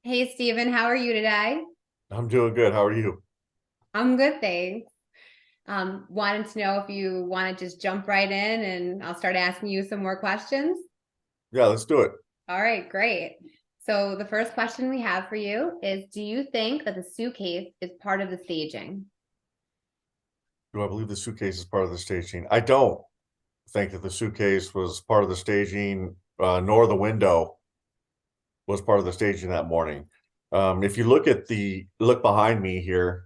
Hey Stephen, how are you today? I'm doing good. How are you? I'm good, thanks. Wanted to know if you want to just jump right in and I'll start asking you some more questions. Yeah, let's do it. All right, great. So the first question we have for you is, do you think that the suitcase is part of the staging? Do I believe the suitcase is part of the staging? I don't think that the suitcase was part of the staging, nor the window was part of the staging that morning. If you look behind me here,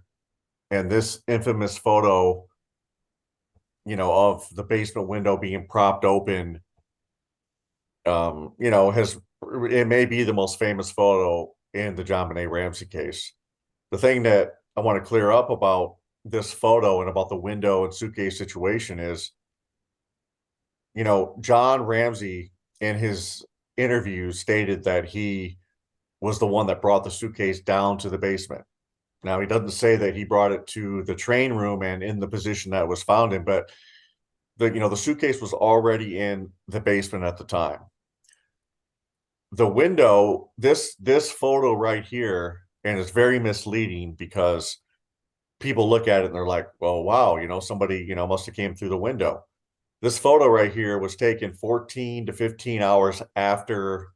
and this infamous photo, of the basement window being propped open, has it may be the most famous photo in the JonBenet Ramsey case. The thing that I want to clear up about this photo and about the window and suitcase situation is, John Ramsey in his interview stated that he was the one that brought the suitcase down to the basement. Now, he doesn't say that he brought it to the train room and in the position that it was found in, but the suitcase was already in the basement at the time. The window, this photo right here, and it's very misleading because people look at it and they're like, well, wow, somebody, must have came through the window. This photo right here was taken 14 to 15 hours after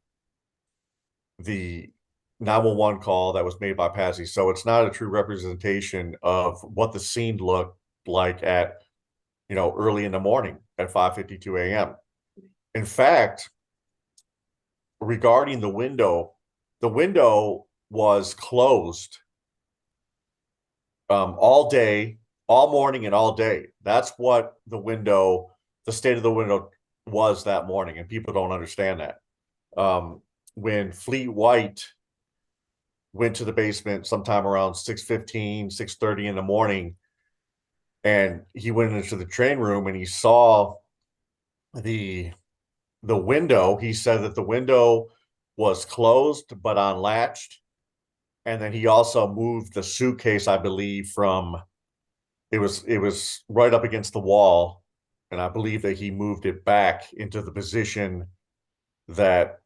the 911 call that was made by Patsy. So it's not a true representation of what the scene looked like at, early in the morning at 5:52 a.m. In fact, regarding the window was closed all day, all morning, and all day. That's what the state of the window was that morning, and people don't understand that. When Fleet White went to the basement sometime around 6:15, 6:30 in the morning, and he went into the train room and he saw the the window. He said that the window was closed but unlatched, and then he also moved the suitcase, I believe, from it was right up against the wall, and I believe that he moved it back into the position that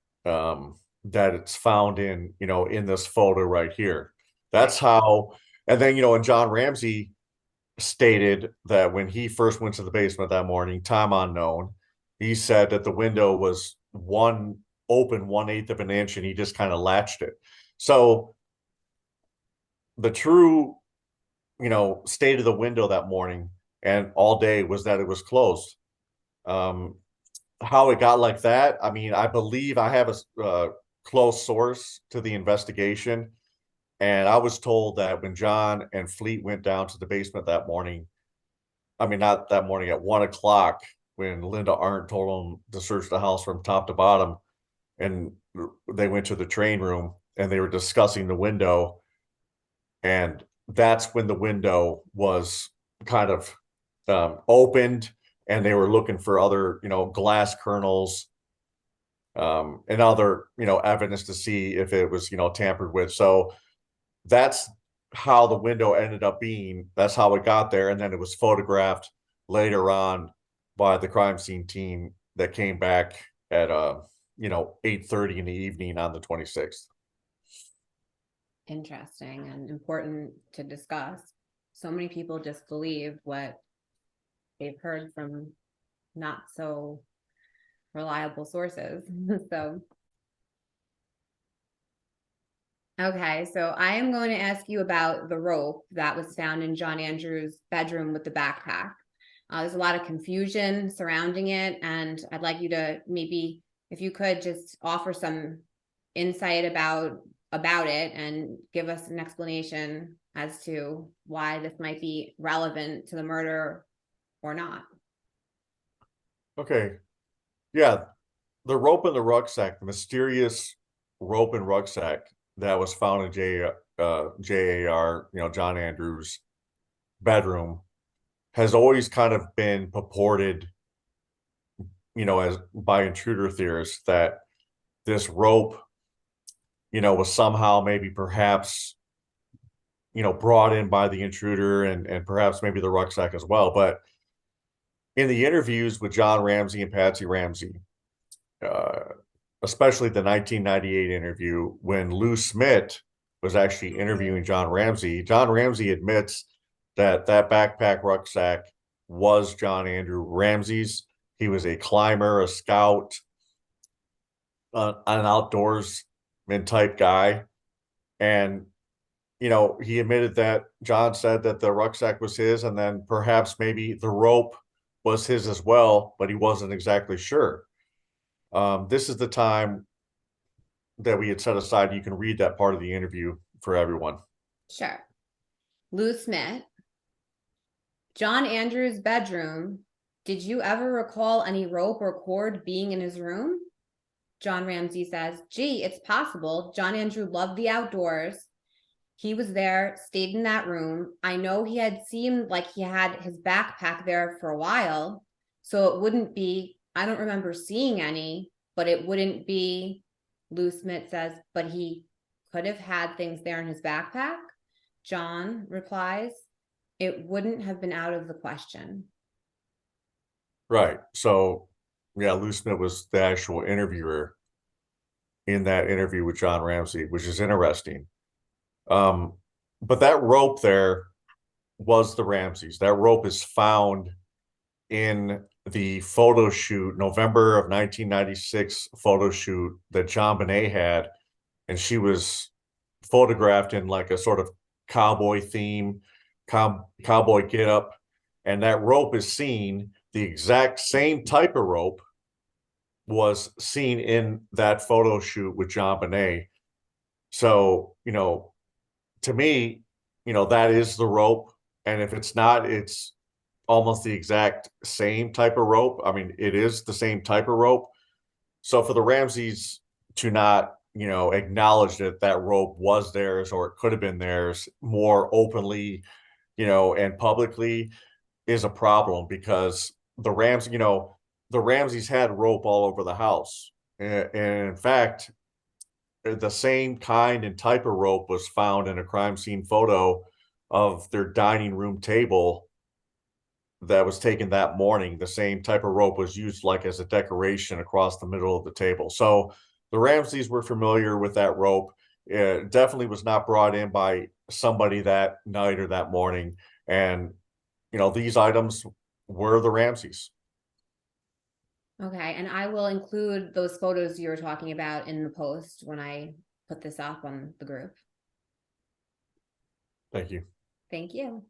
that it's found in this photo right here. Right. That's how. And then and John Ramsey stated that when he first went to the basement that morning, time unknown, he said that the window was one open 1/8 of an inch, and he just kind of latched it. So the true state of the window that morning and all day was that it was closed. Um, how it got like that, I mean, I believe I have a close source to the investigation, and I was told that when John and Fleet went down to the basement that morning, I mean, not that morning, at 1 o'clock, when Linda Arndt told them to search the house from top to bottom, and they went to the train room and they were discussing the window, and that's when the window was kind of opened, and they were looking for other glass kernels, and other evidence to see if it was tampered with. So that's how the window ended up being. That's how it got there, and then it was photographed later on by the crime scene team that came back at 8:30 in the evening on the 26th. Interesting and important to discuss. So many people just believe what they've heard from not so reliable sources. So, okay, so I am going to ask you about the rope that was found in John Andrews' bedroom with the backpack. There's a lot of confusion surrounding it, and I'd like you to maybe, if you could, just offer some insight about it and give us an explanation as to why this might be relevant to the murder or not. Okay, yeah, the rope in the rucksack, the mysterious rope and rucksack that was found in JAR, John Andrews' bedroom, has always kind of been purported, as by intruder theorists, that this rope, was somehow maybe perhaps, brought in by the intruder, and perhaps maybe the rucksack as well. But in the interviews with John Ramsey and Patsy Ramsey, uh, especially the 1998 interview when Lou Smith was actually interviewing John Ramsey. John Ramsey admits that that backpack rucksack was John Andrew Ramsey's. He was a climber, a scout, an outdoorsman type guy. And, he admitted that John said that the rucksack was his, and then perhaps maybe the rope was his as well, but he wasn't exactly sure. This is the time that we had set aside. You can read that part of the interview for everyone. Sure. Lou Smith. John Andrews' bedroom. Did you ever recall any rope or cord being in his room? John Ramsey says, gee, it's possible. John Andrew loved the outdoors. He was there, stayed in that room. I know he had seemed like he had his backpack there for a while. So it wouldn't be, I don't remember seeing any, but it wouldn't be, Lou Smith says, but he could have had things there in his backpack. John replies, it wouldn't have been out of the question. Right. So, yeah, Lou Smith was the actual interviewer in that interview with John Ramsey, which is interesting. But that rope there was the Ramseys. That rope is found in the photo shoot, November of 1996 photo shoot that JonBenet had, and she was photographed in like a sort of cowboy theme, cowboy get up, and that rope is seen. The exact same type of rope was seen in that photo shoot with JonBenet. So, to me, that is the rope. And if it's not, it's almost the exact same type of rope. I mean, it is the same type of rope. So for the Ramseys to not, acknowledge that that rope was theirs or it could have been theirs more openly, and publicly is a problem because the Ramseys had rope all over the house. And in fact, the same kind and type of rope was found in a crime scene photo of their dining room table that was taken that morning. The same type of rope was used like as a decoration across the middle of the table. So the Ramseys were familiar with that rope. It definitely was not brought in by somebody that night or that morning. And, these items were the Ramseys. Okay, and I will include those photos you were talking about in the post when I put this up on the group. Thank you. Thank you.